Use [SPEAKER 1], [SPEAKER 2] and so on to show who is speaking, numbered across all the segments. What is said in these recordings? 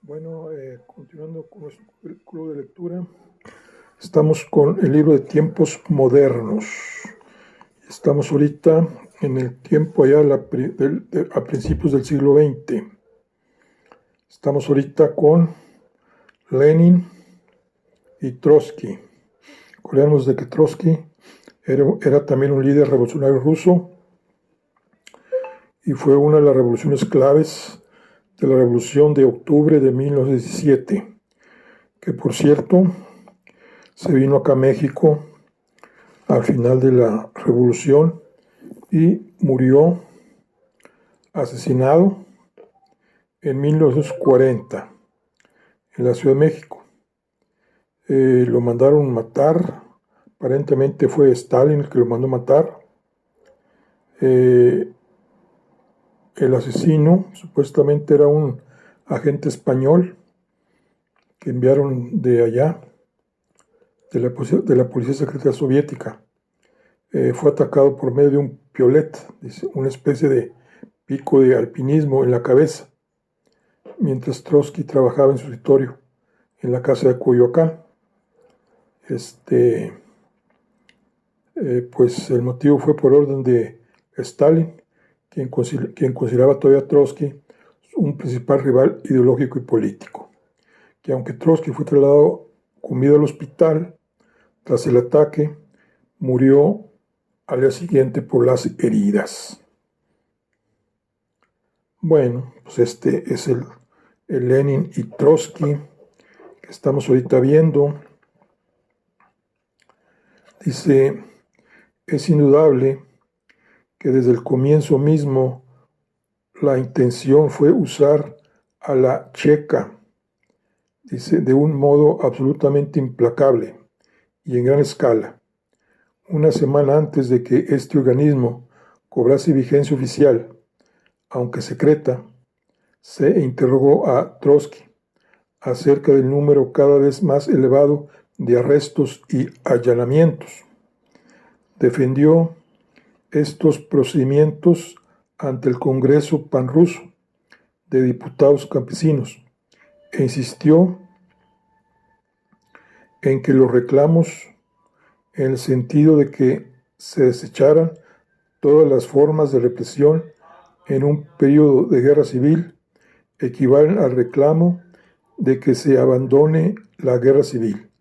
[SPEAKER 1] Bueno, continuando con nuestro club de lectura, estamos con el libro de Tiempos Modernos. Estamos ahorita en el tiempo allá a principios del siglo XX. Estamos ahorita con Lenin y Trotsky. Acordemos de que Trotsky era también un líder revolucionario ruso y fue una de las revoluciones claves de la Revolución de Octubre de 1917, que por cierto se vino acá a México al final de la revolución y murió asesinado en 1940 en la Ciudad de México. Lo mandaron matar, aparentemente fue Stalin el que lo mandó matar. El asesino supuestamente era un agente español que enviaron de allá, de la Policía Secreta Soviética. Fue atacado por medio de un piolet, una especie de pico de alpinismo en la cabeza, mientras Trotsky trabajaba en su escritorio en la casa de Coyoacán. Pues el motivo fue por orden de Stalin, quien consideraba todavía a Trotsky un principal rival ideológico y político, que aunque Trotsky fue trasladado con vida al hospital tras el ataque, murió al día siguiente por las heridas. Bueno, pues este es el Lenin y Trotsky que estamos ahorita viendo. Dice, es indudable que desde el comienzo mismo la intención fue usar a la Checa, dice, de un modo absolutamente implacable y en gran escala. Una semana antes de que este organismo cobrase vigencia oficial, aunque secreta, se interrogó a Trotsky acerca del número cada vez más elevado de arrestos y allanamientos. Defendió estos procedimientos ante el Congreso Panruso de Diputados Campesinos e insistió en que los reclamos, en el sentido de que se desecharan todas las formas de represión en un periodo de guerra civil, equivalen al reclamo de que se abandone la guerra civil.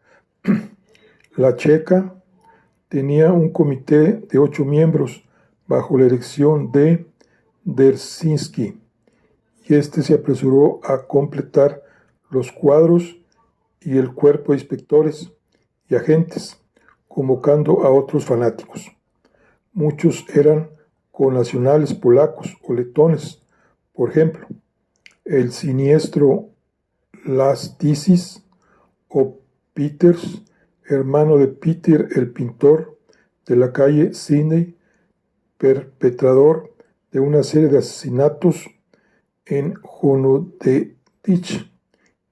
[SPEAKER 1] La Checa tenía un comité de 8 miembros bajo la dirección de Dersinski, y este se apresuró a completar los cuadros y el cuerpo de inspectores y agentes, convocando a otros fanáticos. Muchos eran connacionales polacos o letones, por ejemplo, el siniestro Lastisis o Peters, hermano de Peter el pintor de la calle Sidney, perpetrador de una serie de asesinatos en Honodetich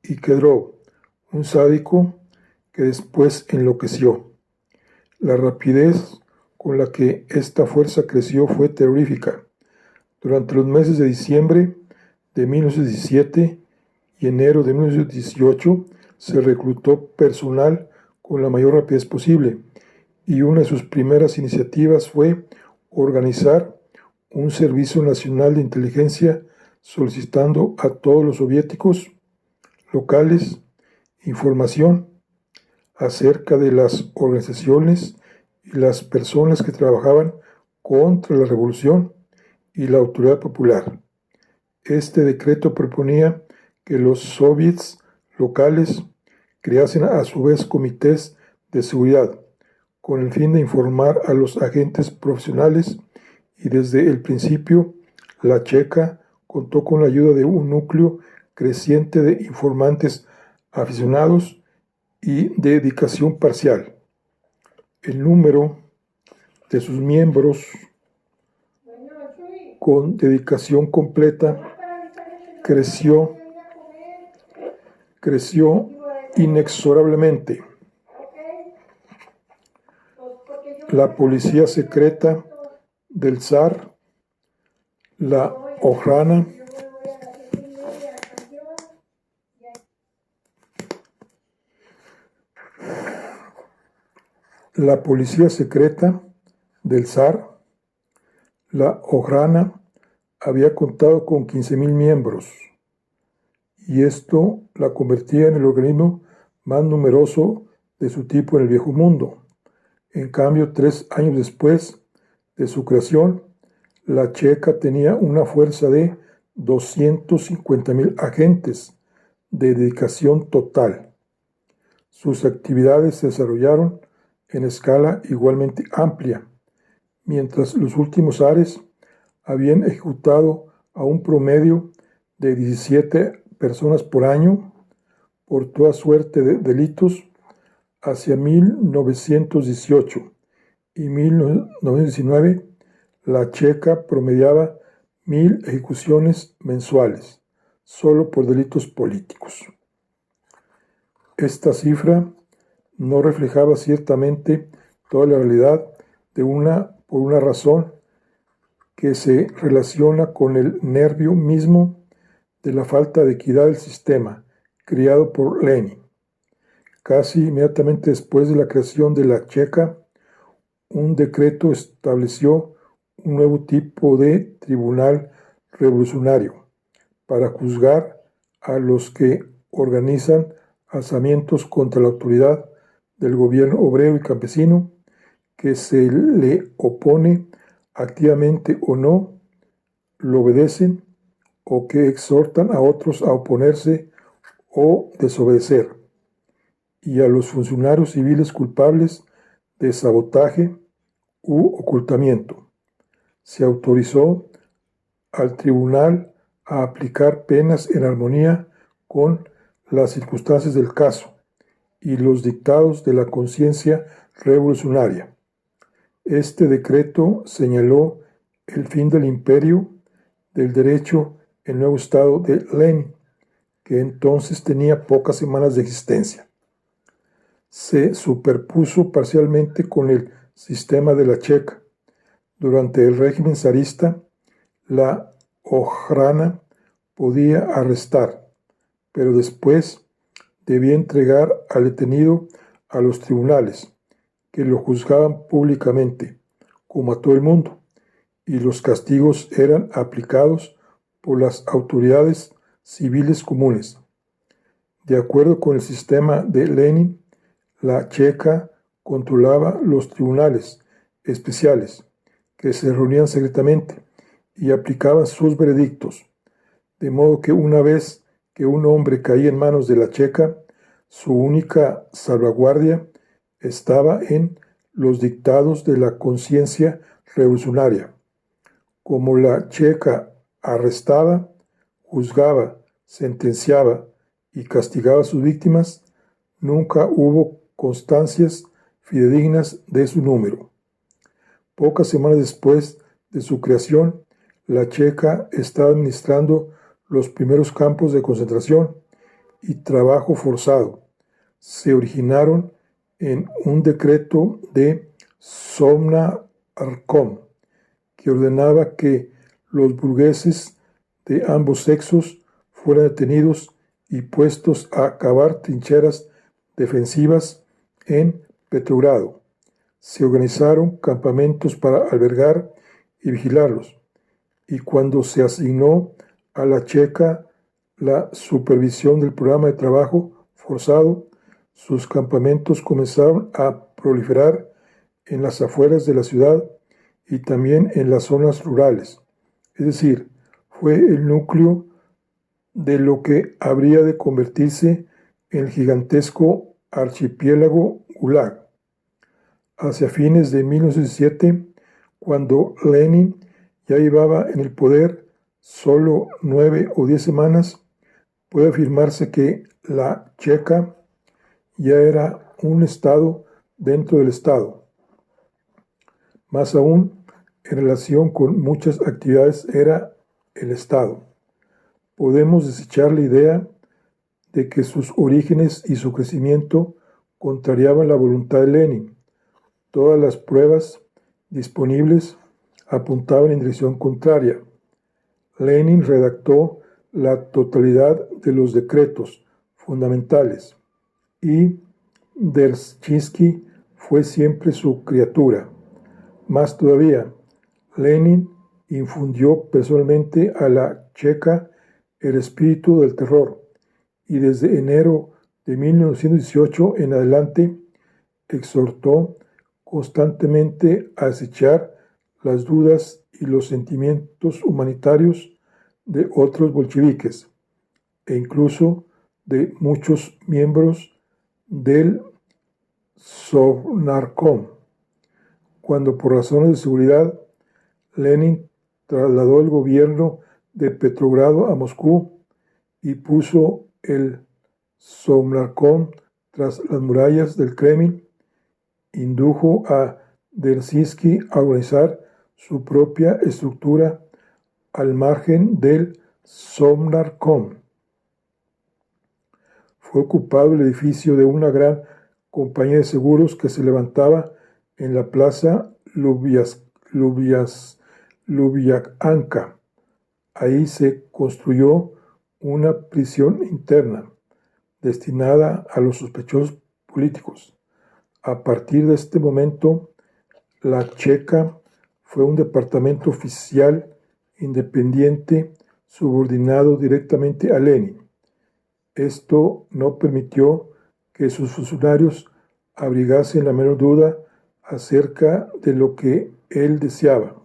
[SPEAKER 1] y Kedrov, un sádico que después enloqueció. La rapidez con la que esta fuerza creció fue terrorífica. Durante los meses de diciembre de 1917 y enero de 1918 se reclutó personal con la mayor rapidez posible, y una de sus primeras iniciativas fue organizar un servicio nacional de inteligencia solicitando a todos los soviéticos locales información acerca de las organizaciones y las personas que trabajaban contra la revolución y la autoridad popular. Este decreto proponía que los soviets locales creasen a su vez comités de seguridad con el fin de informar a los agentes profesionales, y desde el principio la Checa contó con la ayuda de un núcleo creciente de informantes aficionados y de dedicación parcial. El número de sus miembros con dedicación completa creció inexorablemente. La policía secreta del zar, la Ojrana, La policía secreta del zar, la Okhrana, había contado con 15.000 miembros, y esto la convertía en el organismo más numeroso de su tipo en el Viejo Mundo. En cambio, 3 años después de su creación, la Checa tenía una fuerza de 250.000 agentes de dedicación total. Sus actividades se desarrollaron en escala igualmente amplia, mientras los últimos zares habían ejecutado a un promedio de 17 personas por año por toda suerte de delitos. Hacia 1918 y 1919, la Checa promediaba 1.000 ejecuciones mensuales, solo por delitos políticos. Esta cifra no reflejaba ciertamente toda la realidad por una razón que se relaciona con el nervio mismo de la falta de equidad del sistema creado por Lenin. Casi inmediatamente después de la creación de la Checa, un decreto estableció un nuevo tipo de tribunal revolucionario para juzgar a los que organizan alzamientos contra la autoridad del gobierno obrero y campesino, que se le opone activamente o no, lo obedecen o que exhortan a otros a oponerse o desobedecer, y a los funcionarios civiles culpables de sabotaje u ocultamiento. Se autorizó al tribunal a aplicar penas en armonía con las circunstancias del caso y los dictados de la conciencia revolucionaria. Este decreto señaló el fin del imperio del derecho en el nuevo estado de Lenin, que entonces tenía pocas semanas de existencia. Se superpuso parcialmente con el sistema de la Checa. Durante el régimen zarista, la Okhrana podía arrestar, pero después debía entregar al detenido a los tribunales, que lo juzgaban públicamente, como a todo el mundo, y los castigos eran aplicados por las autoridades civiles comunes. De acuerdo con el sistema de Lenin, la Checa controlaba los tribunales especiales, que se reunían secretamente y aplicaban sus veredictos, de modo que una vez que un hombre caía en manos de la Checa, su única salvaguardia estaba en los dictados de la conciencia revolucionaria. Como la Checa arrestaba, juzgaba, sentenciaba y castigaba a sus víctimas, nunca hubo constancias fidedignas de su número. Pocas semanas después de su creación, la Checa estaba administrando los primeros campos de concentración y trabajo forzado. Se originaron en un decreto de Somnarkom, que ordenaba que los burgueses de ambos sexos fueran detenidos y puestos a cavar trincheras defensivas en Petrogrado. Se organizaron campamentos para albergar y vigilarlos, y cuando se asignó a la Checa la supervisión del programa de trabajo forzado, sus campamentos comenzaron a proliferar en las afueras de la ciudad y también en las zonas rurales. Es decir, fue el núcleo de lo que habría de convertirse en el gigantesco archipiélago Gulag. Hacia fines de 1917, cuando Lenin ya llevaba en el poder solo 9 o 10 semanas, puede afirmarse que la Checa ya era un estado dentro del estado. Más aún, en relación con muchas actividades era el estado. Podemos desechar la idea de que sus orígenes y su crecimiento contrariaban la voluntad de Lenin. Todas las pruebas disponibles apuntaban en dirección contraria. Lenin redactó la totalidad de los decretos fundamentales y Dzerzhinsky fue siempre su criatura. Más todavía, Lenin infundió personalmente a la Checa el espíritu del terror y desde enero de 1918 en adelante exhortó constantemente a acechar las dudas y los sentimientos humanitarios de otros bolcheviques e incluso de muchos miembros del Sovnarkom. Cuando por razones de seguridad Lenin trasladó el gobierno de Petrogrado a Moscú y puso el Sovnarkom tras las murallas del Kremlin, indujo a Dzerzhinsky a organizar su propia estructura al margen del Sovnarkom. Fue ocupado el edificio de una gran compañía de seguros que se levantaba en la plaza Lubyanka. Ahí se construyó una prisión interna destinada a los sospechosos políticos. A partir de este momento, la Checa fue un departamento oficial independiente subordinado directamente a Lenin. Esto no permitió que sus funcionarios abrigasen la menor duda acerca de lo que él deseaba.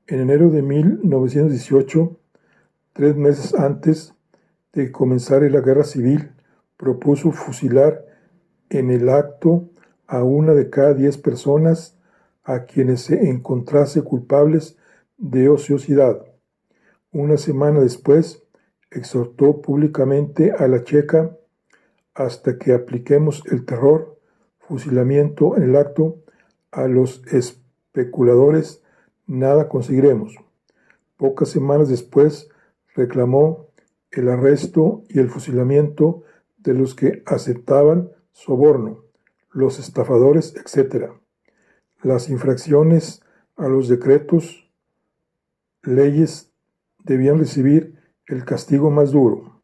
[SPEAKER 1] En enero de 1918, 3 meses antes de que comenzara la guerra civil, propuso fusilar en el acto a 1 de cada 10 personas a quienes se encontrase culpables de ociosidad. Una semana después, exhortó públicamente a la Checa: hasta que apliquemos el terror, fusilamiento en el acto, a los especuladores, nada conseguiremos. Pocas semanas después, reclamó el arresto y el fusilamiento de los que aceptaban soborno, los estafadores, etc. Las infracciones a los decretos, leyes, debían recibir el castigo más duro.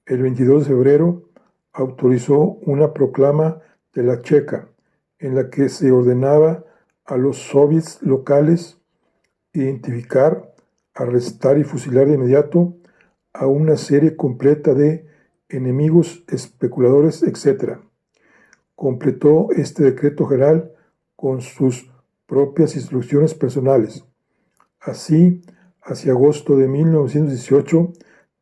[SPEAKER 1] El 22 de febrero autorizó una proclama de la Checa en la que se ordenaba a los soviets locales identificar, arrestar y fusilar de inmediato a una serie completa de enemigos, especuladores, etc. Completó este decreto general con sus propias instrucciones personales. Así, hacia agosto de 1918,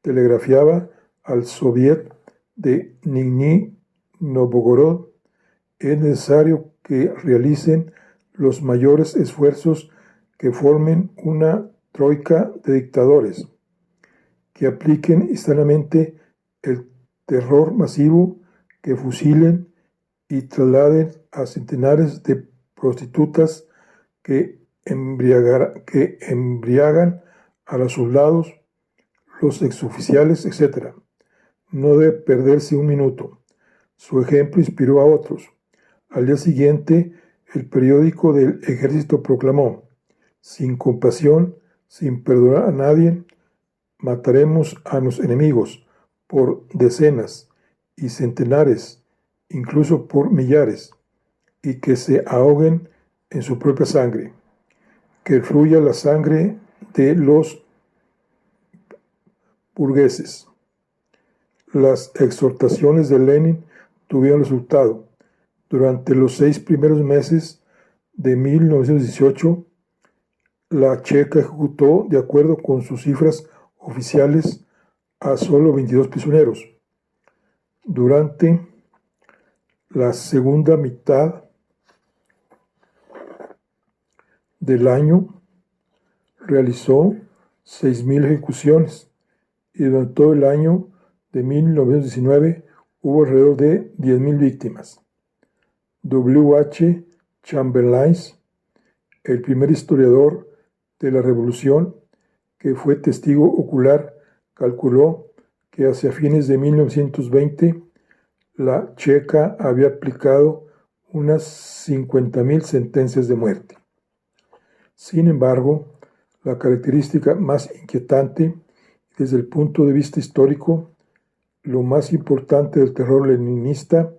[SPEAKER 1] telegrafiaba al Soviet de Nizhny Novgorod: es necesario que realicen los mayores esfuerzos, que formen una troika de dictadores, que apliquen instantáneamente el terror masivo, que fusilen y trasladen a centenares de prostitutas que embriagan a los soldados, los exoficiales, etc. No debe perderse un minuto. Su ejemplo inspiró a otros. Al día siguiente, el periódico del ejército proclamó: sin compasión, sin perdonar a nadie, mataremos a los enemigos por decenas y centenares, incluso por millares, y que se ahoguen en su propia sangre. Que fluya la sangre de los burgueses. Las exhortaciones de Lenin tuvieron resultado. Durante los 6 primeros meses de 1918, la Checa ejecutó, de acuerdo con sus cifras oficiales, a solo 22 prisioneros. Durante la segunda mitad del año realizó 6.000 ejecuciones y durante todo el año de 1919 hubo alrededor de 10.000 víctimas. W. H. Chamberlain, el primer historiador de la Revolución, que fue testigo ocular, calculó que hacia fines de 1920 la Checa había aplicado unas 50.000 sentencias de muerte. Sin embargo, la característica más inquietante desde el punto de vista histórico, lo más importante del terror leninista,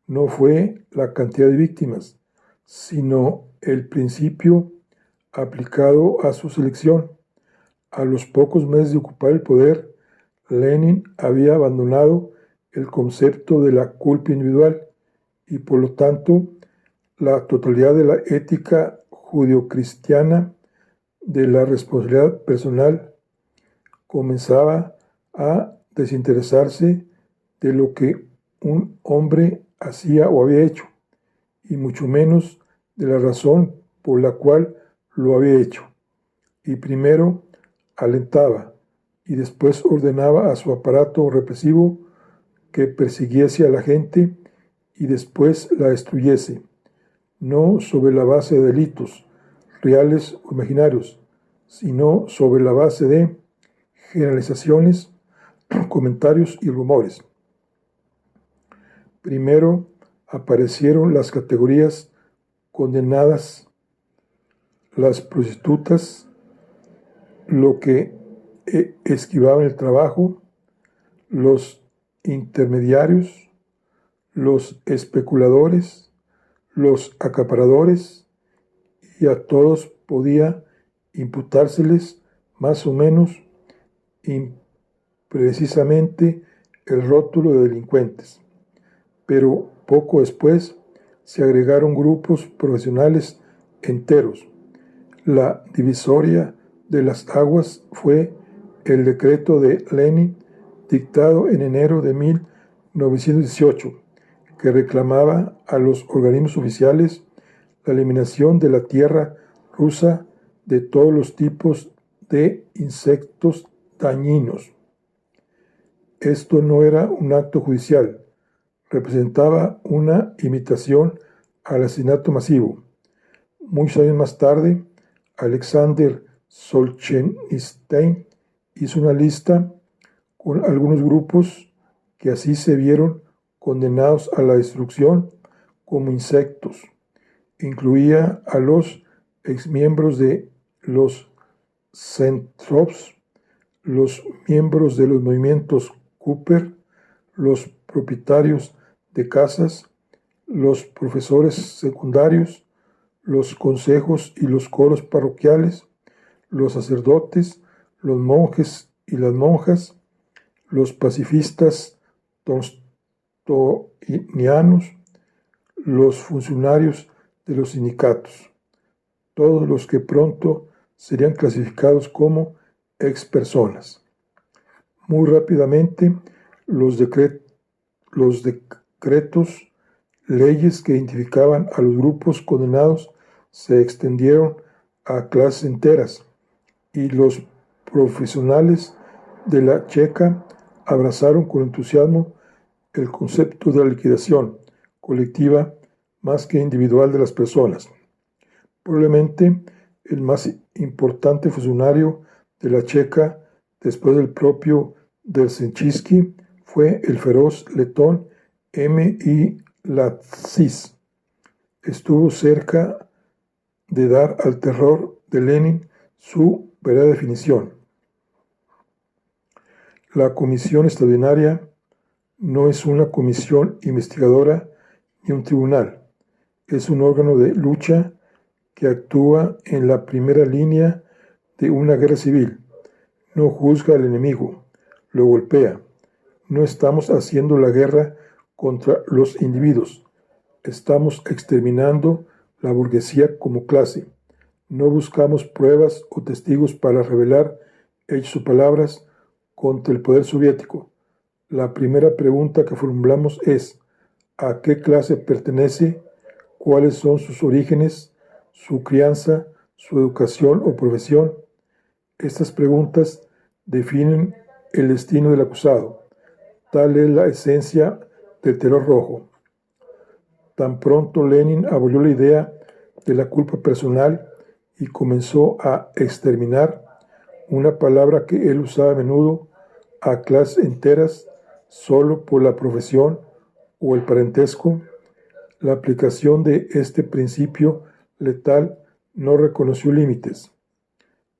[SPEAKER 1] no fue la cantidad de víctimas, sino el principio aplicado a su selección. A los pocos meses de ocupar el poder, Lenin había abandonado el concepto de la culpa individual y, por lo tanto, la totalidad de la ética judeocristiana de la responsabilidad personal. Comenzaba a desinteresarse de lo que un hombre hacía o había hecho, y mucho menos de la razón por la cual lo había hecho. Y primero alentaba y después ordenaba a su aparato represivo que persiguiese a la gente y después la destruyese, no sobre la base de delitos reales o imaginarios, sino sobre la base de generalizaciones, comentarios y rumores. Primero aparecieron las categorías condenadas, las prostitutas, lo que esquivaban el trabajo, los intermediarios, los especuladores, los acaparadores, y a todos podía imputárseles más o menos imprecisamente el rótulo de delincuentes. Pero poco después se agregaron grupos profesionales enteros. La divisoria de las aguas fue el decreto de Lenin dictado en enero de 1918, que reclamaba a los organismos oficiales la eliminación de la tierra rusa de todos los tipos de insectos dañinos. Esto no era un acto judicial, representaba una imitación al asesinato masivo. Muchos años más tarde, Alexander Solzhenitsyn hizo una lista con algunos grupos que así se vieron condenados a la destrucción como insectos. Incluía a los exmiembros de los Centrovs, los miembros de los movimientos Cooper, los propietarios de casas, los profesores secundarios, los consejos y los coros parroquiales, los sacerdotes, los monjes y las monjas, los pacifistas tolstoyanianos, los funcionarios de los sindicatos, todos los que pronto serían clasificados como expersonas. Muy rápidamente, los decretos, leyes que identificaban a los grupos condenados se extendieron a clases enteras y los profesionales de la Checa abrazaron con entusiasmo el concepto de la liquidación colectiva más que individual de las personas. Probablemente el más importante funcionario de la Checa, después del propio Dzerzhinsky, fue el feroz letón M.I. Latsis. Estuvo cerca de dar al terror de Lenin su verdadera definición. La comisión extraordinaria no es una comisión investigadora ni un tribunal. Es un órgano de lucha que actúa en la primera línea de una guerra civil. No juzga al enemigo, lo golpea. No estamos haciendo la guerra contra los individuos. Estamos exterminando la burguesía como clase. No buscamos pruebas o testigos para revelar hechos o palabras contra el poder soviético. La primera pregunta que formulamos es: ¿a qué clase pertenece? ¿Cuáles son sus orígenes, su crianza, su educación o profesión? Estas preguntas definen el destino del acusado. Tal es la esencia del terror rojo. Tan pronto Lenin abolió la idea de la culpa personal y comenzó a exterminar, una palabra que él usaba a menudo, a clases enteras solo por la profesión o el parentesco, la aplicación de este principio letal no reconoció límites.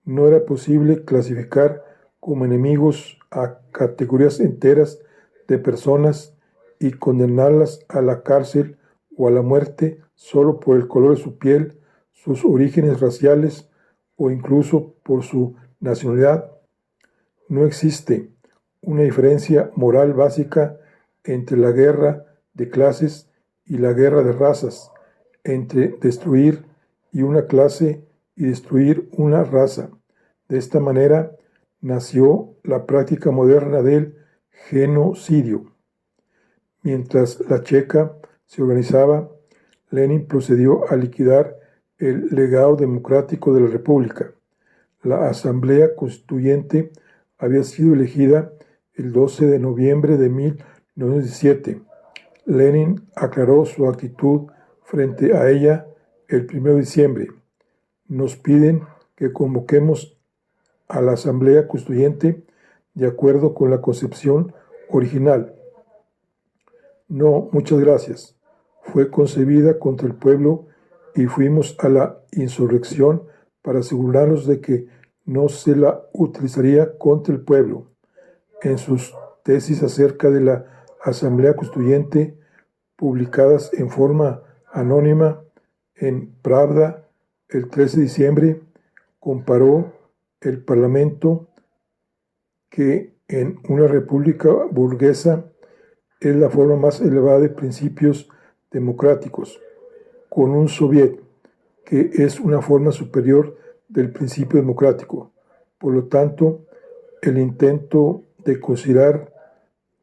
[SPEAKER 1] No era posible clasificar como enemigos a categorías enteras de personas y condenarlas a la cárcel o a la muerte solo por el color de su piel, sus orígenes raciales o incluso por su nacionalidad. No existe una diferencia moral básica entre la guerra de clases y la guerra de razas, entre destruir y una clase y destruir una raza. De esta manera nació la práctica moderna del genocidio. Mientras la Checa se organizaba, Lenin procedió a liquidar el legado democrático de la República. La Asamblea Constituyente había sido elegida el 12 de noviembre de 1917. Lenin aclaró su actitud frente a ella el 1 de diciembre. Nos piden que convoquemos a la Asamblea Constituyente de acuerdo con la concepción original. No, muchas gracias. Fue concebida contra el pueblo y fuimos a la insurrección para asegurarnos de que no se la utilizaría contra el pueblo. En sus tesis acerca de la Asamblea Constituyente, publicadas en forma anónima en Pravda el 13 de diciembre, comparó el Parlamento, que en una república burguesa es la forma más elevada de principios democráticos, con un soviet, que es una forma superior del principio democrático. Por lo tanto, el intento de considerar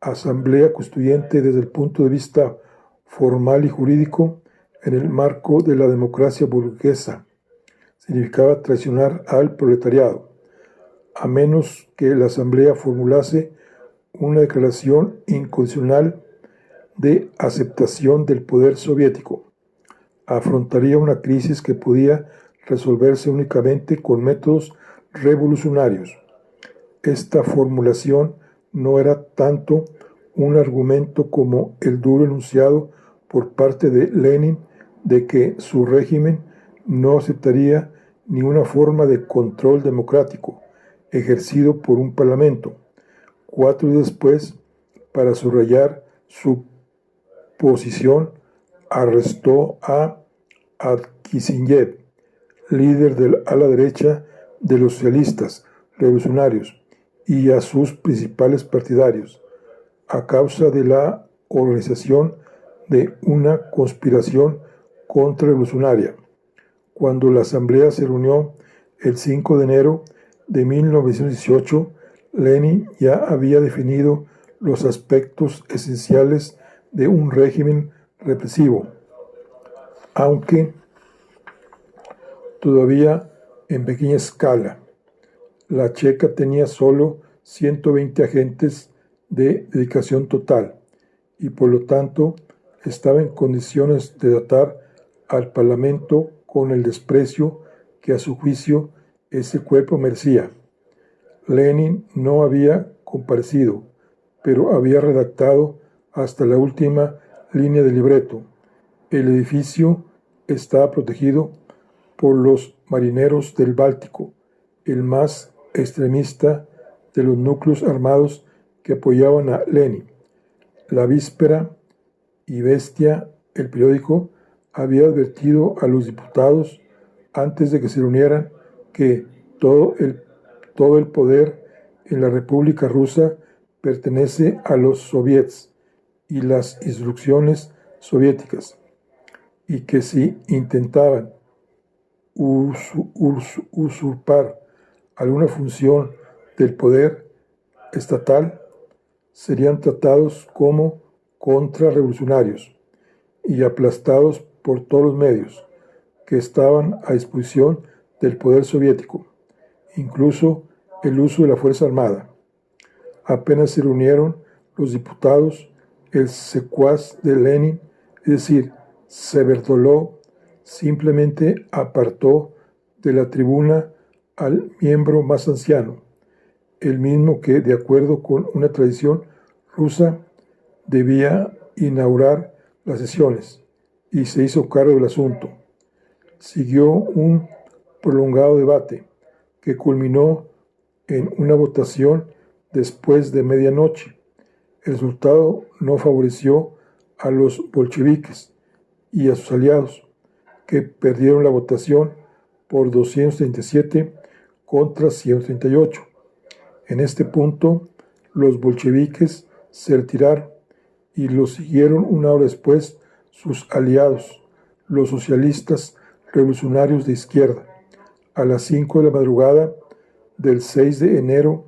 [SPEAKER 1] Asamblea Constituyente desde el punto de vista formal y jurídico en el marco de la democracia burguesa significaba traicionar al proletariado, a menos que la Asamblea formulase una declaración incondicional de aceptación del poder soviético. Afrontaría una crisis que podía resolverse únicamente con métodos revolucionarios. Esta formulación no era tanto un argumento como el duro enunciado por parte de Lenin de que su régimen no aceptaría ninguna forma de control democrático ejercido por un parlamento. 4 días después, para subrayar su posición, arrestó a Kisillev, líder del ala derecha de los socialistas revolucionarios, y a sus principales partidarios, a causa de la organización de una conspiración contrarrevolucionaria. Cuando la Asamblea se reunió el 5 de enero de 1918, Lenin ya había definido los aspectos esenciales de un régimen represivo, aunque todavía en pequeña escala. La Checa tenía solo 120 agentes de dedicación total y por lo tanto estaba en condiciones de tratar al Parlamento con el desprecio que a su juicio ese cuerpo merecía. Lenin no había comparecido, pero había redactado hasta la última línea del libreto. El edificio estaba protegido por los marineros del Báltico, el más extremista de los núcleos armados que apoyaban a Lenin. La víspera, y Bestia, el periódico, había advertido a los diputados antes de que se reunieran que todo el poder en la República Rusa pertenece a los soviets y las instrucciones soviéticas, y que si intentaban usurpar alguna función del poder estatal, serían tratados como contrarrevolucionarios y aplastados por todos los medios que estaban a disposición del poder soviético, incluso el uso de la Fuerza Armada. Apenas se reunieron los diputados, el secuaz de Lenin, es decir, Severdolov, simplemente apartó de la tribuna al miembro más anciano, el mismo que, de acuerdo con una tradición rusa, debía inaugurar las sesiones, y se hizo cargo del asunto. Siguió un prolongado debate que culminó en una votación después de medianoche. El resultado no favoreció a los bolcheviques y a sus aliados, que perdieron la votación por 237 contra 138. En este punto, los bolcheviques se retiraron y los siguieron una hora después sus aliados, los socialistas revolucionarios de izquierda, a las 5 de la madrugada del 6 de enero,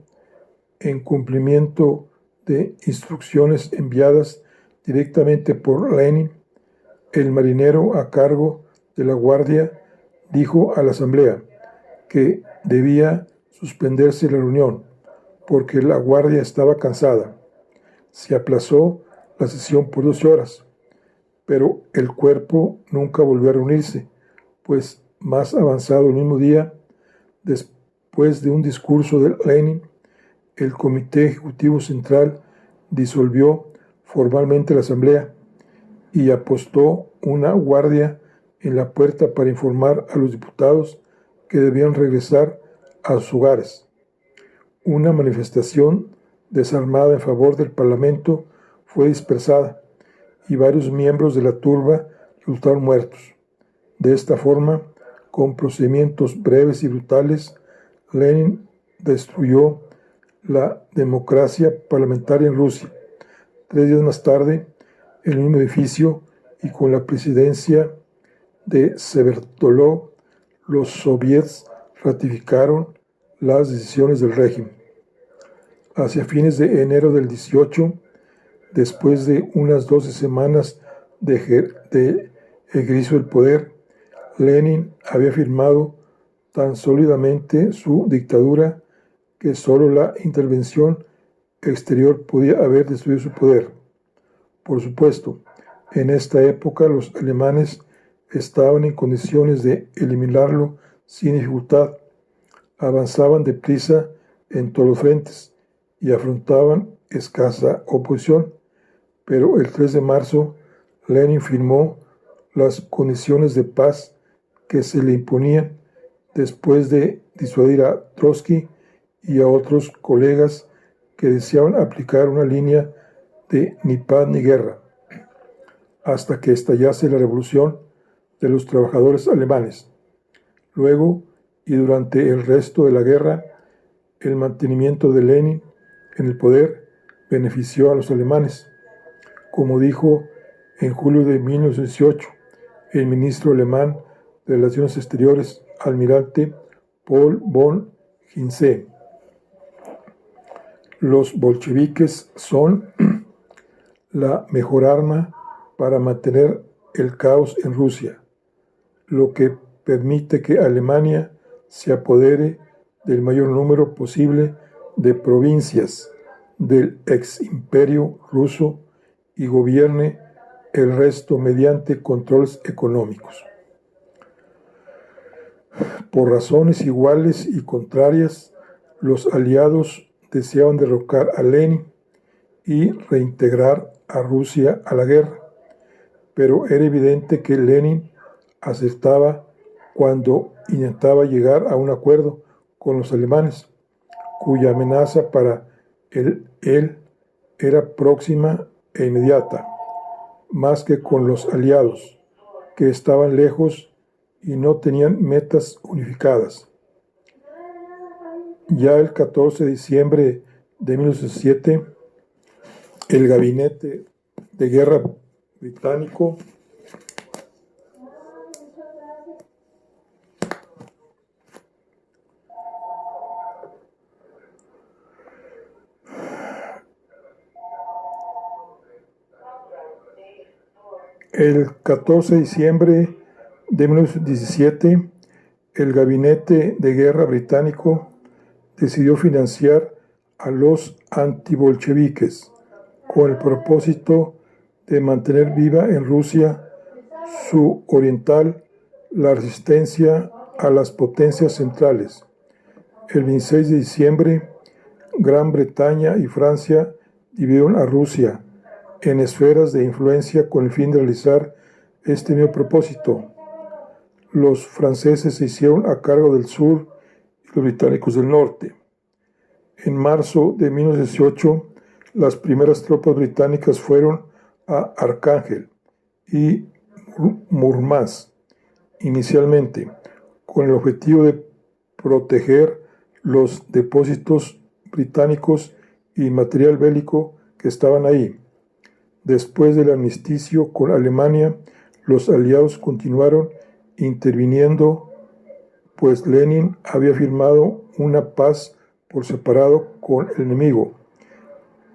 [SPEAKER 1] en cumplimiento de instrucciones enviadas directamente por Lenin. El marinero a cargo de la guardia dijo a la asamblea que debía suspenderse la reunión porque la guardia estaba cansada. Se aplazó la sesión por 12 horas, pero el cuerpo nunca volvió a reunirse, pues más avanzado el mismo día, después de un discurso de Lenin, el Comité Ejecutivo Central disolvió formalmente la asamblea y apostó una guardia en la puerta para informar a los diputados que debían regresar a sus hogares. Una manifestación desarmada en favor del Parlamento fue dispersada y varios miembros de la turba resultaron muertos. De esta forma, con procedimientos breves y brutales, Lenin destruyó la democracia parlamentaria en Rusia. 3 días más tarde, en el mismo edificio y con la presidencia de Severdolov, los soviets ratificaron las decisiones del régimen. Hacia fines de enero del 18, después de unas 12 semanas de ejercicio del poder, Lenin había firmado tan sólidamente su dictadura que solo la intervención exterior podía haber destruido su poder. Por supuesto, en esta época los alemanes estaban en condiciones de eliminarlo sin dificultad. Avanzaban deprisa en todos los frentes y afrontaban escasa oposición, pero el 3 de marzo Lenin firmó las condiciones de paz que se le imponían después de disuadir a Trotsky y a otros colegas que deseaban aplicar una línea de ni paz ni guerra, hasta que estallase la revolución de los trabajadores alemanes. Luego y durante el resto de la guerra, el mantenimiento de Lenin en el poder benefició a los alemanes, como dijo en julio de 1918 el ministro alemán de Relaciones Exteriores, almirante Paul von Hinze. Los bolcheviques son la mejor arma para mantener el caos en Rusia, lo que permite que Alemania se apodere del mayor número posible de provincias del ex imperio ruso y gobierne el resto mediante controles económicos. Por razones iguales y contrarias, los aliados deseaban derrocar a Lenin y reintegrar a Rusia a la guerra, pero era evidente que Lenin acertaba cuando intentaba llegar a un acuerdo con los alemanes, cuya amenaza para él era próxima e inmediata, más que con los aliados, que estaban lejos y no tenían metas unificadas. Ya el 14 de diciembre de 1907, el gabinete de guerra británico El 14 de diciembre de 1917, el Gabinete de Guerra británico decidió financiar a los antibolcheviques con el propósito de mantener viva en Rusia su oriental la resistencia a las potencias centrales. El 26 de diciembre, Gran Bretaña y Francia dividieron a Rusia en esferas de influencia con el fin de realizar este mismo propósito. Los franceses se hicieron a cargo del sur y los británicos del norte. En marzo de 1918, Las primeras tropas británicas fueron a Arcángel y Murmansk, inicialmente, con el objetivo de proteger los depósitos británicos y material bélico que estaban ahí. Después del armisticio con Alemania, los aliados continuaron interviniendo, pues Lenin había firmado una paz por separado con el enemigo.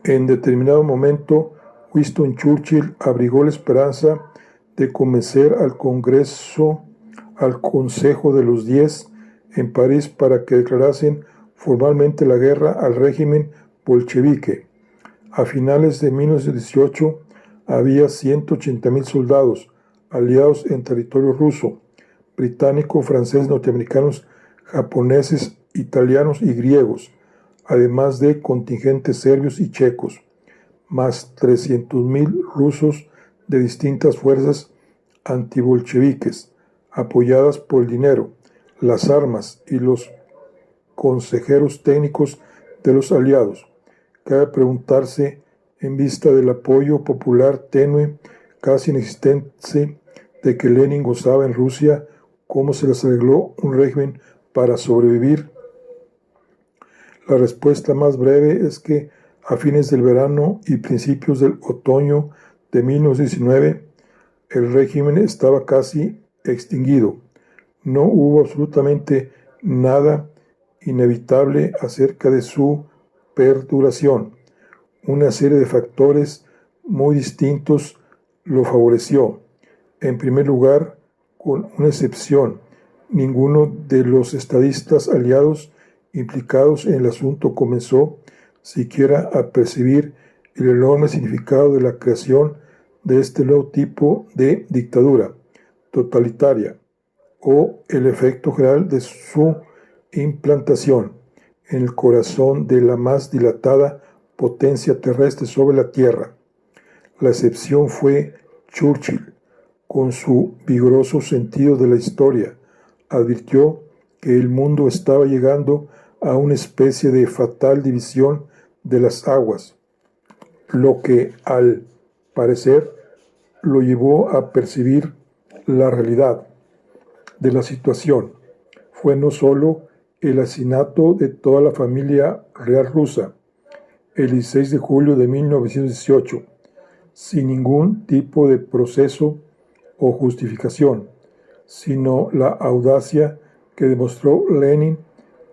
[SPEAKER 1] En determinado momento, Winston Churchill abrigó la esperanza de convencer al Consejo de los 10 en París para que declarasen formalmente la guerra al régimen bolchevique. A finales de 1918 había 180,000 soldados aliados en territorio ruso, británico, francés, norteamericanos, japoneses, italianos y griegos, además de contingentes serbios y checos, más 300,000 rusos de distintas fuerzas antibolcheviques, apoyadas por el dinero, las armas y los consejeros técnicos de los aliados. Cabe preguntarse, en vista del apoyo popular tenue, casi inexistente, de que Lenin gozaba en Rusia, cómo se les arregló un régimen para sobrevivir. La respuesta más breve es que a fines del verano y principios del otoño de 1919, el régimen estaba casi extinguido. No hubo absolutamente nada inevitable acerca de su perduración. Una serie de factores muy distintos lo favoreció. En primer lugar, con una excepción, ninguno de los estadistas aliados implicados en el asunto comenzó siquiera a percibir el enorme significado de la creación de este nuevo tipo de dictadura totalitaria o el efecto general de su implantación en el corazón de la más dilatada potencia terrestre sobre la Tierra. La excepción fue Churchill, con su vigoroso sentido de la historia. Advirtió que el mundo estaba llegando a una especie de fatal división de las aguas, lo que, al parecer, lo llevó a percibir la realidad de la situación. Fue no solo el asesinato de toda la familia real rusa, el 16 de julio de 1918, sin ningún tipo de proceso o justificación, sino la audacia que demostró Lenin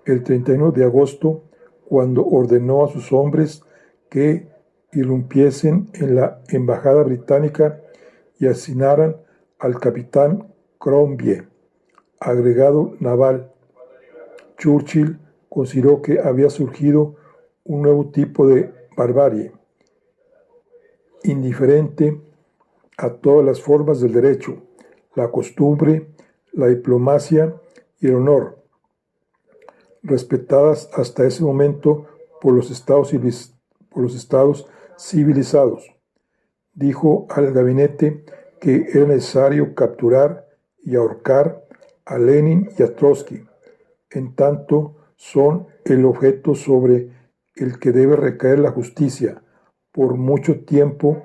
[SPEAKER 1] el 31 de agosto cuando ordenó a sus hombres que irrumpiesen en la embajada británica y asesinaran al capitán Crombie, agregado naval. Churchill consideró que había surgido un nuevo tipo de barbarie, indiferente a todas las formas del derecho, la costumbre, la diplomacia y el honor, respetadas hasta ese momento por los estados civilizados. Dijo al gabinete que era necesario capturar y ahorcar a Lenin y a Trotsky, en tanto son el objeto sobre el que debe recaer la justicia por mucho tiempo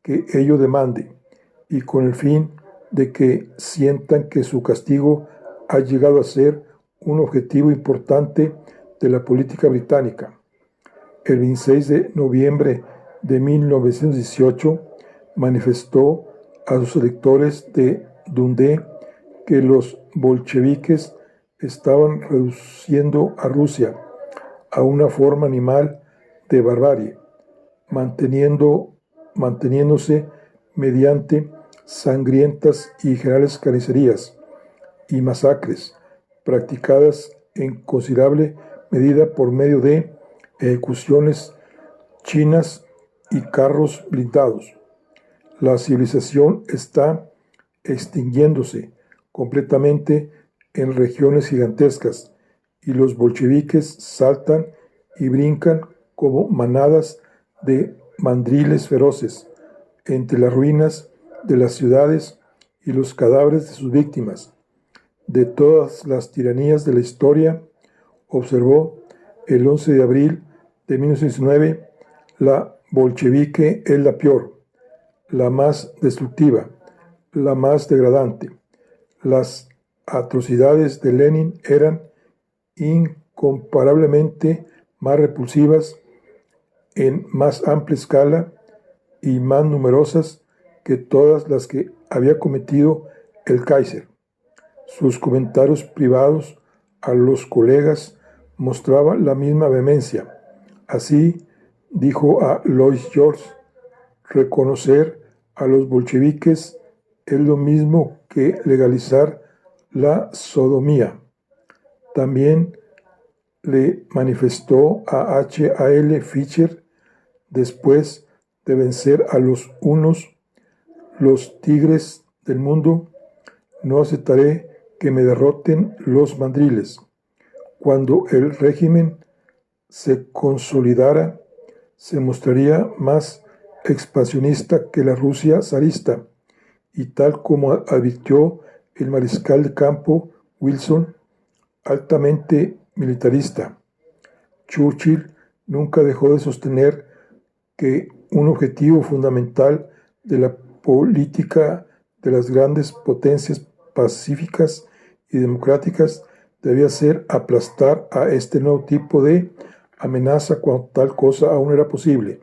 [SPEAKER 1] que ello demande, y con el fin de que sientan que su castigo ha llegado a ser un objetivo importante de la política británica. El 26 de noviembre de 1918 manifestó a sus electores de Dundee que los bolcheviques estaban reduciendo a Rusia a una forma animal de barbarie, manteniéndose mediante sangrientas y generales carnicerías y masacres practicadas en considerable medida por medio de ejecuciones chinas y carros blindados. La civilización está extinguiéndose completamente en regiones gigantescas y los bolcheviques saltan y brincan como manadas de mandriles feroces entre las ruinas de las ciudades y los cadáveres de sus víctimas. De todas las tiranías de la historia, observó el 11 de abril de 1919, la bolchevique es la peor, la más destructiva, la más degradante. Las atrocidades de Lenin eran incomparablemente más repulsivas, en más amplia escala y más numerosas que todas las que había cometido el Kaiser. Sus comentarios privados a los colegas mostraban la misma vehemencia. Así dijo a Louis George: reconocer a los bolcheviques es lo mismo que legalizar la sodomía. También le manifestó a H.A.L. Fischer: después de vencer a los hunos, los tigres del mundo, no aceptaré que me derroten los mandriles. Cuando el régimen se consolidara, se mostraría más expansionista que la Rusia zarista, y tal como advirtió el mariscal de campo Wilson, altamente militarista. Churchill nunca dejó de sostener que un objetivo fundamental de la política de las grandes potencias pacíficas y democráticas debía ser aplastar a este nuevo tipo de amenaza cuando tal cosa aún era posible.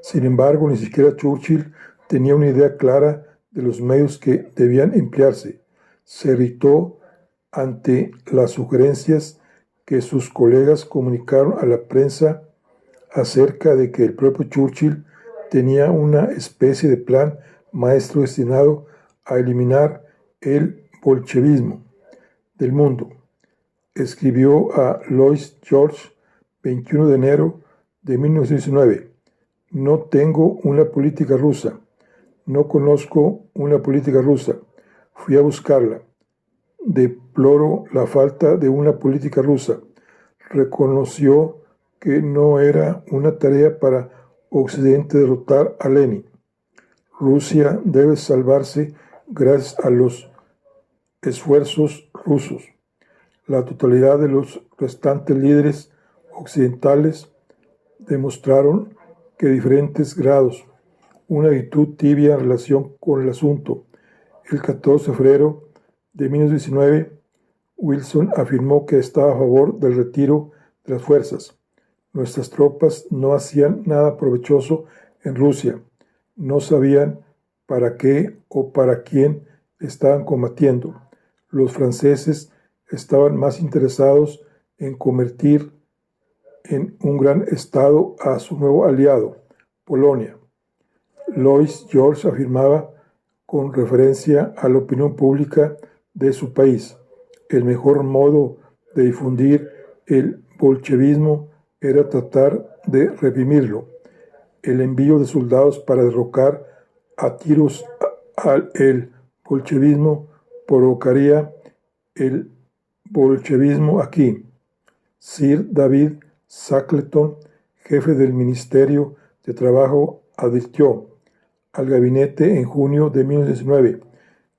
[SPEAKER 1] Sin embargo, ni siquiera Churchill tenía una idea clara de los medios que debían emplearse. Se irritó ante las sugerencias que sus colegas comunicaron a la prensa acerca de que el propio Churchill tenía una especie de plan maestro destinado a eliminar el bolchevismo del mundo. Escribió a Louis George, 21 de enero de 1919: no tengo una política rusa, no conozco una política rusa, fui a buscarla. Deploro la falta de una política rusa. Reconoció que no era una tarea para Occidente derrotar a Lenin. Rusia debe salvarse gracias a los esfuerzos rusos. La totalidad de los restantes líderes occidentales demostraron que diferentes grados, una actitud tibia en relación con el asunto. El 14 de febrero de 1919, Wilson afirmó que estaba a favor del retiro de las fuerzas. Nuestras tropas no hacían nada provechoso en Rusia, no sabían para qué o para quién estaban combatiendo. Los franceses estaban más interesados en convertir en un gran estado a su nuevo aliado, Polonia. Louis George afirmaba, con referencia a la opinión pública de su país: el mejor modo de difundir el bolchevismo era tratar de reprimirlo. El envío de soldados para derrocar a tiros el bolchevismo provocaría el bolchevismo aquí. Sir David Shackleton, jefe del Ministerio de Trabajo, advirtió al gabinete en junio de 1919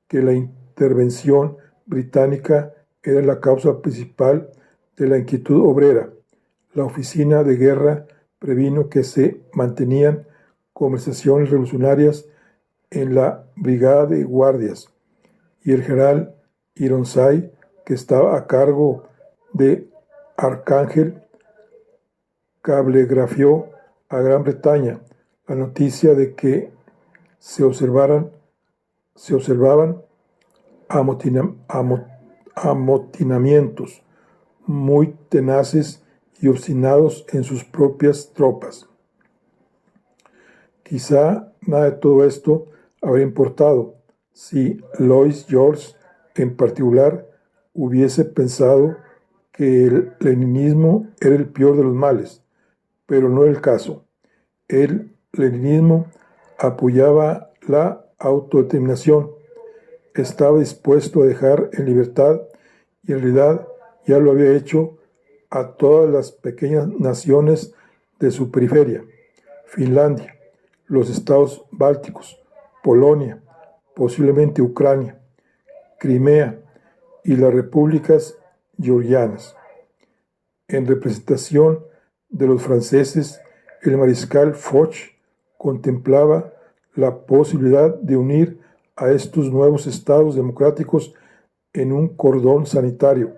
[SPEAKER 1] que la intervención británica era la causa principal de la inquietud obrera. La oficina de guerra previno que se mantenían conversaciones revolucionarias en la brigada de guardias, y el general Ironside, que estaba a cargo de Arcángel, cablegrafió a Gran Bretaña la noticia de que se observaban amotinamientos muy tenaces y obstinados en sus propias tropas. Quizá nada de todo esto habría importado si Louis George, en particular, hubiese pensado que el leninismo era el peor de los males, pero no era el caso. El leninismo apoyaba la autodeterminación, estaba dispuesto a dejar en libertad, y en realidad ya lo había hecho, a todas las pequeñas naciones de su periferia: Finlandia, los estados bálticos, Polonia, posiblemente Ucrania, Crimea y las repúblicas georgianas. En representación de los franceses, el mariscal Foch contemplaba la posibilidad de unir a estos nuevos estados democráticos en un cordón sanitario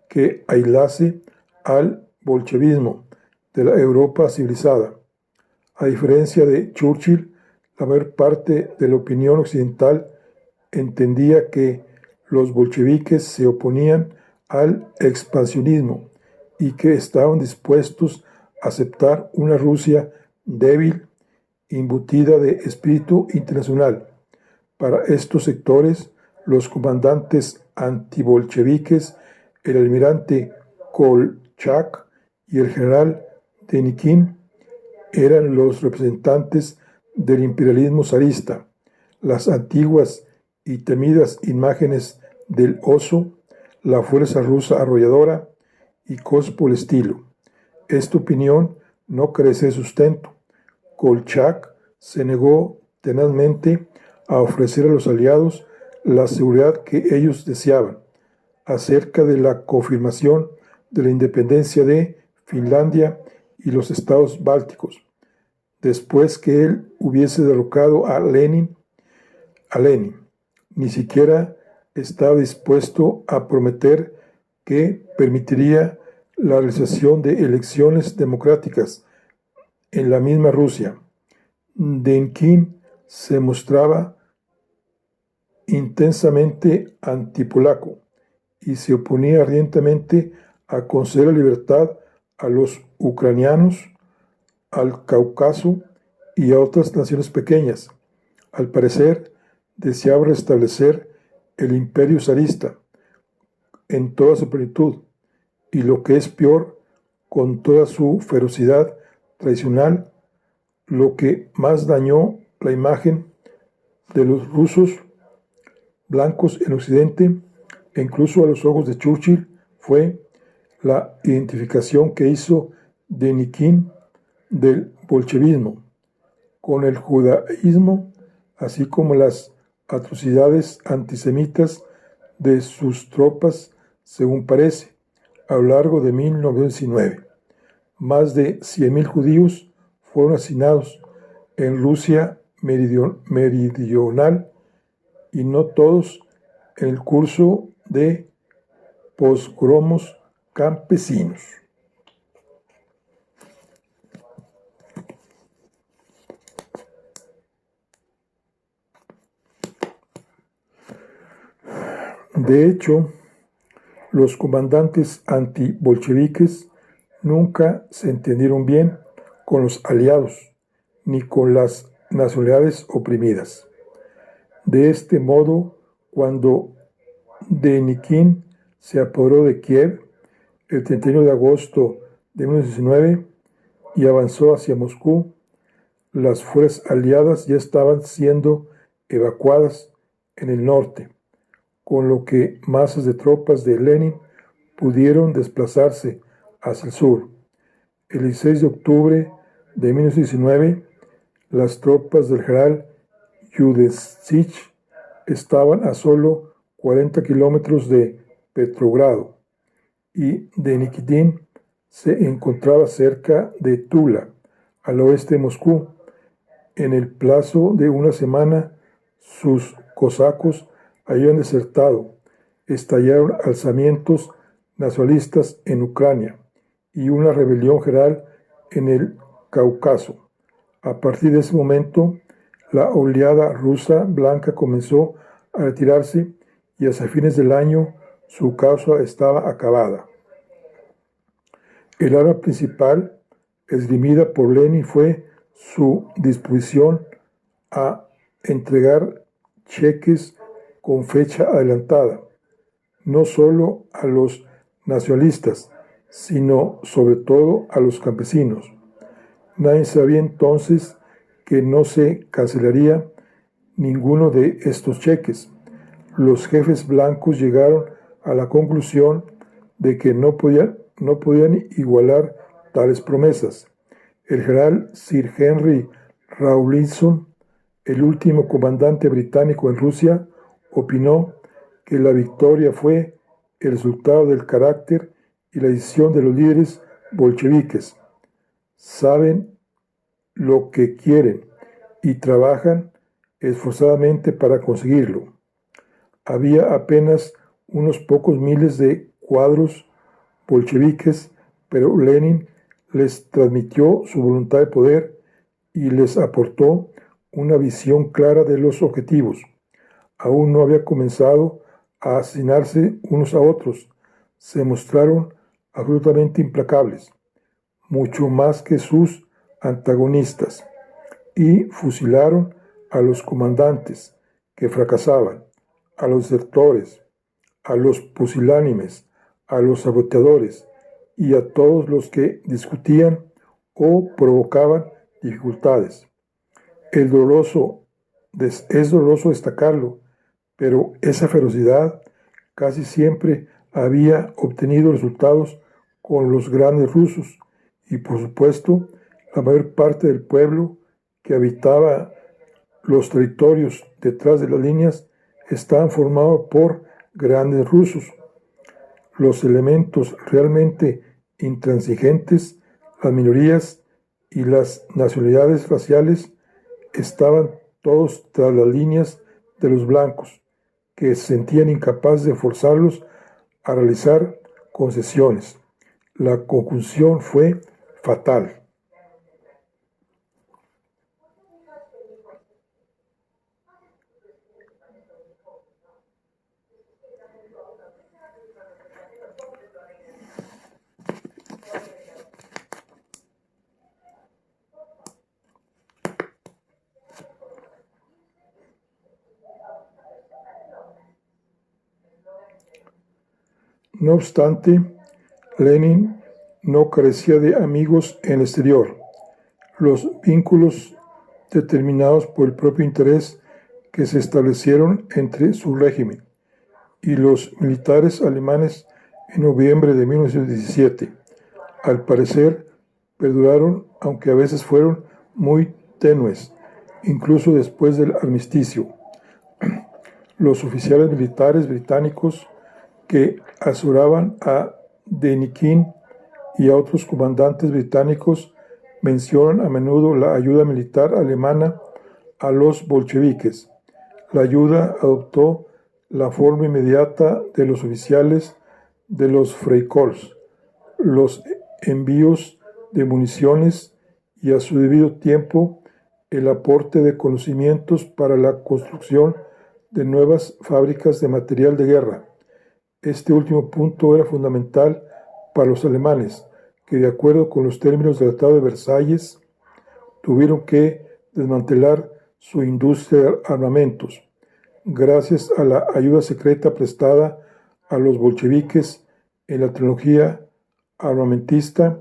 [SPEAKER 1] que aislase al bolchevismo de la Europa civilizada. A diferencia de Churchill, la mayor parte de la opinión occidental entendía que los bolcheviques se oponían al expansionismo y que estaban dispuestos a aceptar una Rusia débil, embutida de espíritu internacional. Para estos sectores, los comandantes antibolcheviques, el almirante Kolchak y el general Denikin, eran los representantes del imperialismo zarista. Las antiguas y temidas imágenes del oso, la fuerza rusa arrolladora y cosas por el estilo. Esta opinión no carece de sustento. Kolchak se negó tenazmente a ofrecer a los aliados la seguridad que ellos deseaban acerca de la confirmación de la independencia de Finlandia y los estados bálticos, después que él hubiese derrocado a Lenin. Ni siquiera estaba dispuesto a prometer que permitiría la realización de elecciones democráticas en la misma Rusia. Denikin se mostraba intensamente antipolaco y se oponía ardientemente a conceder libertad a los ucranianos, al Cáucaso y a otras naciones pequeñas. Al parecer, deseaba restablecer el imperio zarista en toda su plenitud y, lo que es peor, con toda su ferocidad tradicional, lo que más dañó la imagen de los rusos blancos en Occidente, e incluso a los ojos de Churchill, fue la identificación que hizo Denikin del bolchevismo con el judaísmo, así como las atrocidades antisemitas de sus tropas, según parece, a lo largo de 1919. Más de 100.000 judíos fueron asesinados en Rusia meridional y no todos en el curso de pogromos campesinos. De hecho, los comandantes antibolcheviques nunca se entendieron bien con los aliados ni con las nacionalidades oprimidas. De este modo, cuando Denikin se apoderó de Kiev el 31 de agosto de 1919 y avanzó hacia Moscú, las fuerzas aliadas ya estaban siendo evacuadas en el norte, con lo que masas de tropas de Lenin pudieron desplazarse hacia el sur. El 16 de octubre de 1919, las tropas del general Yudesich estaban a solo 40 kilómetros de Petrogrado y Denikin se encontraba cerca de Tula, al oeste de Moscú. En el plazo de una semana, sus cosacos habían desertado, estallaron alzamientos nacionalistas en Ucrania y una rebelión general en el Cáucaso. A partir de ese momento, la oleada rusa blanca comenzó a retirarse y hacia fines del año su causa estaba acabada. El arma principal esgrimida por Lenin fue su disposición a entregar cheques con fecha adelantada, no solo a los nacionalistas, sino sobre todo a los campesinos. Nadie sabía entonces que no se cancelaría ninguno de estos cheques. Los jefes blancos llegaron a la conclusión de que no podían igualar tales promesas. El general Sir Henry Rawlinson, el último comandante británico en Rusia, opinó que la victoria fue el resultado del carácter y la decisión de los líderes bolcheviques. Saben lo que quieren y trabajan esforzadamente para conseguirlo. Había apenas unos pocos miles de cuadros bolcheviques, pero Lenin les transmitió su voluntad de poder y les aportó una visión clara de los objetivos. Aún no había comenzado a asesinarse unos a otros. Se mostraron absolutamente implacables, mucho más que sus antagonistas, y fusilaron a los comandantes que fracasaban, a los desertores, a los pusilánimes, a los saboteadores y a todos los que discutían o provocaban dificultades. Es doloroso destacarlo, pero esa ferocidad casi siempre había obtenido resultados con los grandes rusos y, por supuesto, la mayor parte del pueblo que habitaba los territorios detrás de las líneas estaban formados por grandes rusos. Los elementos realmente intransigentes, las minorías y las nacionalidades raciales estaban todos tras las líneas de los blancos, que se sentían incapaces de forzarlos a realizar concesiones. La conjunción fue fatal. No obstante, Lenin no carecía de amigos en el exterior. Los vínculos determinados por el propio interés que se establecieron entre su régimen y los militares alemanes en noviembre de 1917, al parecer, perduraron, aunque a veces fueron muy tenues, incluso después del armisticio. Los oficiales militares británicos que asesoraban a Denikin y a otros comandantes británicos mencionan a menudo la ayuda militar alemana a los bolcheviques. La ayuda adoptó la forma inmediata de los oficiales de los Freikorps, los envíos de municiones y a su debido tiempo el aporte de conocimientos para la construcción de nuevas fábricas de material de guerra. Este último punto era fundamental para los alemanes, que de acuerdo con los términos del Tratado de Versalles, tuvieron que desmantelar su industria de armamentos. Gracias a la ayuda secreta prestada a los bolcheviques en la tecnología armamentista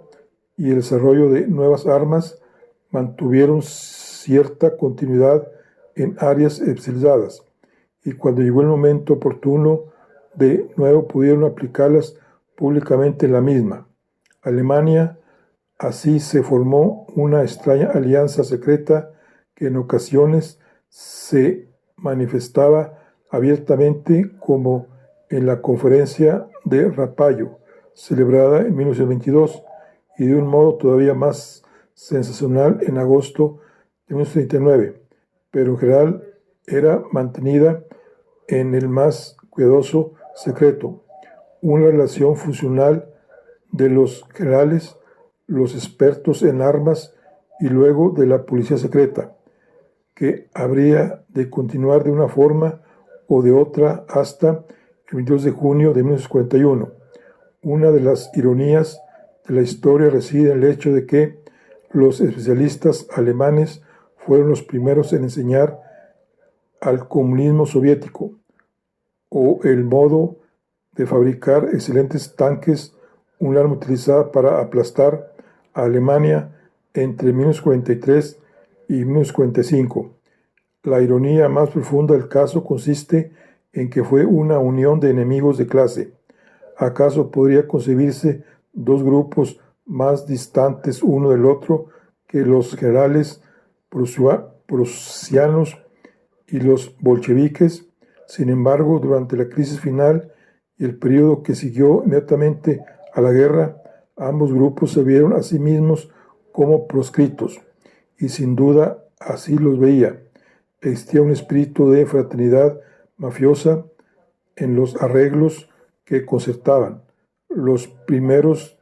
[SPEAKER 1] y el desarrollo de nuevas armas, mantuvieron cierta continuidad en áreas especializadas, y cuando llegó el momento oportuno, de nuevo pudieron aplicarlas públicamente en la misma. Alemania, así se formó una extraña alianza secreta que en ocasiones se manifestaba abiertamente, como en la conferencia de Rapallo, celebrada en 1922, y de un modo todavía más sensacional en agosto de 1939, pero en general era mantenida en el más cuidadoso secreto, una relación funcional de los generales, los expertos en armas y luego de la policía secreta, que habría de continuar de una forma o de otra hasta el 22 de junio de 1941. Una de las ironías de la historia reside en el hecho de que los especialistas alemanes fueron los primeros en enseñar al comunismo soviético, o el modo de fabricar excelentes tanques, un arma utilizada para aplastar a Alemania entre 1943 y 1945. La ironía más profunda del caso consiste en que fue una unión de enemigos de clase. ¿Acaso podría concebirse dos grupos más distantes uno del otro que los generales prusianos y los bolcheviques? Sin embargo, durante la crisis final y el periodo que siguió inmediatamente a la guerra, ambos grupos se vieron a sí mismos como proscritos y sin duda así los veía. Existía un espíritu de fraternidad mafiosa en los arreglos que concertaban, los primeros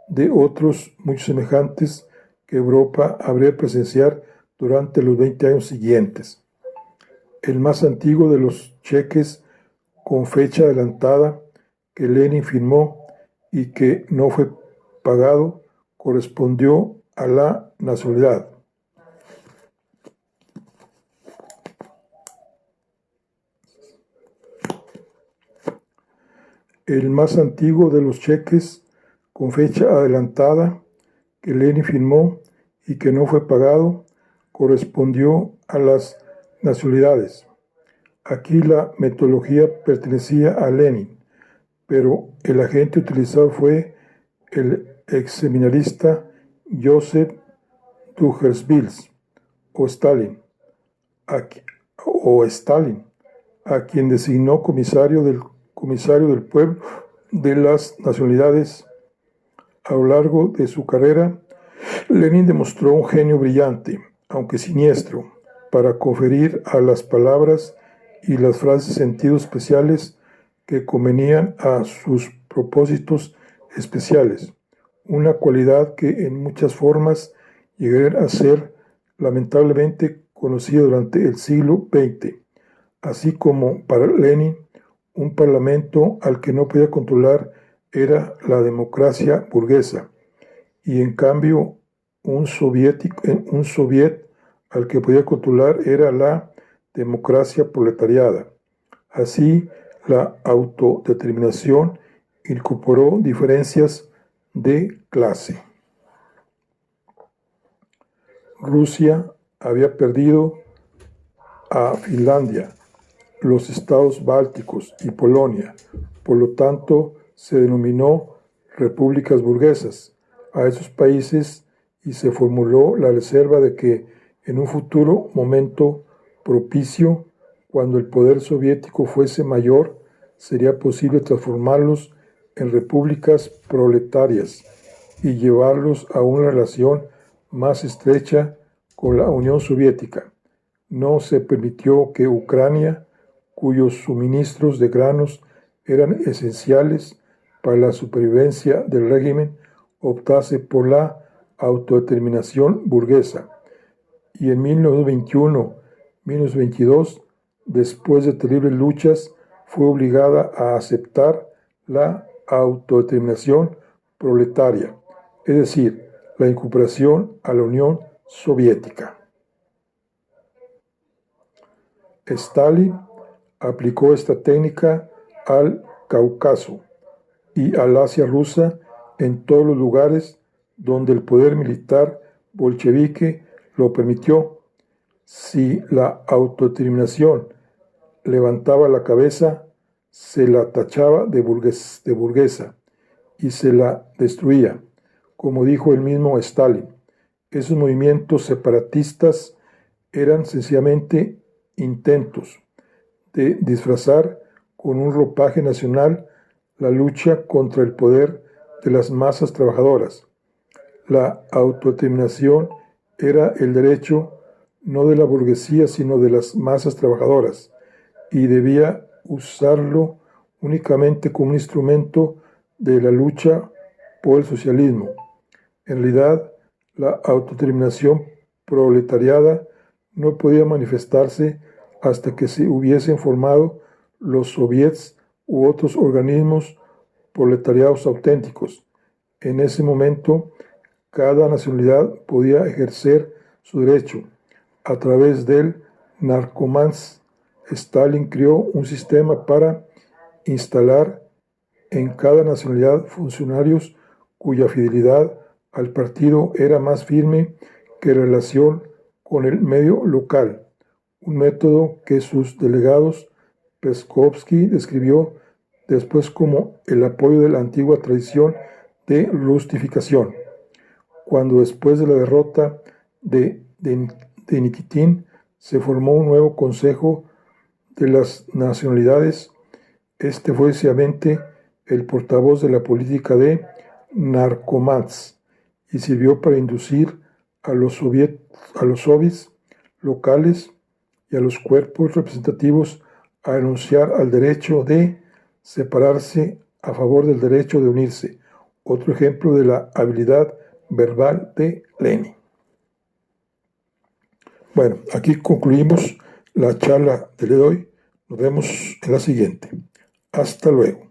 [SPEAKER 1] de otros muchos semejantes que Europa habría de presenciar durante los 20 años siguientes. El más antiguo de los cheques con fecha adelantada que Lenin firmó y que no fue pagado correspondió a la nacionalidad. El más antiguo de los cheques con fecha adelantada que Lenin firmó y que no fue pagado correspondió a las nacionalidades. Aquí la metodología pertenecía a Lenin, pero el agente utilizado fue el exseminarista Joseph Duchersvils o Stalin, a quien designó comisario del pueblo de las nacionalidades. A lo largo de su carrera, Lenin demostró un genio brillante, aunque siniestro, para conferir a las palabras y las frases sentidos especiales que convenían a sus propósitos especiales, una cualidad que en muchas formas llegaría a ser lamentablemente conocida durante el siglo XX, así como para Lenin un parlamento al que no podía controlar era la democracia burguesa, y en cambio un soviet al que podía controlar era la democracia proletariada. Así, la autodeterminación incorporó diferencias de clase. Rusia había perdido a Finlandia, los estados bálticos y Polonia, por lo tanto se denominó repúblicas burguesas a esos países y se formuló la reserva de que en un futuro momento propicio, cuando el poder soviético fuese mayor, sería posible transformarlos en repúblicas proletarias y llevarlos a una relación más estrecha con la Unión Soviética. No se permitió que Ucrania, cuyos suministros de granos eran esenciales para la supervivencia del régimen, optase por la autodeterminación burguesa. Y en 1921-1922, después de terribles luchas, fue obligada a aceptar la autodeterminación proletaria, es decir, la incorporación a la Unión Soviética. Stalin aplicó esta técnica al Cáucaso y al Asia rusa en todos los lugares donde el poder militar bolchevique lo permitió. Si la autodeterminación levantaba la cabeza, se la tachaba de burguesa y se la destruía, como dijo el mismo Stalin. Esos movimientos separatistas eran sencillamente intentos de disfrazar con un ropaje nacional la lucha contra el poder de las masas trabajadoras. La autodeterminación era el derecho no de la burguesía, sino de las masas trabajadoras, y debía usarlo únicamente como un instrumento de la lucha por el socialismo. En realidad, la autodeterminación proletariada no podía manifestarse hasta que se hubiesen formado los soviets u otros organismos proletariados auténticos. En ese momento, cada nacionalidad podía ejercer su derecho. A través del Narkomans, Stalin creó un sistema para instalar en cada nacionalidad funcionarios cuya fidelidad al partido era más firme que la relación con el medio local, un método que sus delegados Peskovsky describió después como el apoyo de la antigua tradición de rustificación. Cuando después de la derrota de Nikitin se formó un nuevo Consejo de las Nacionalidades, este fue sencillamente el portavoz de la política de Narkomats y sirvió para inducir a los soviets locales y a los cuerpos representativos a renunciar al derecho de separarse a favor del derecho de unirse. Otro ejemplo de la habilidad verbal de Lenin. Bueno, aquí concluimos la charla de hoy. Nos vemos en la siguiente. Hasta luego.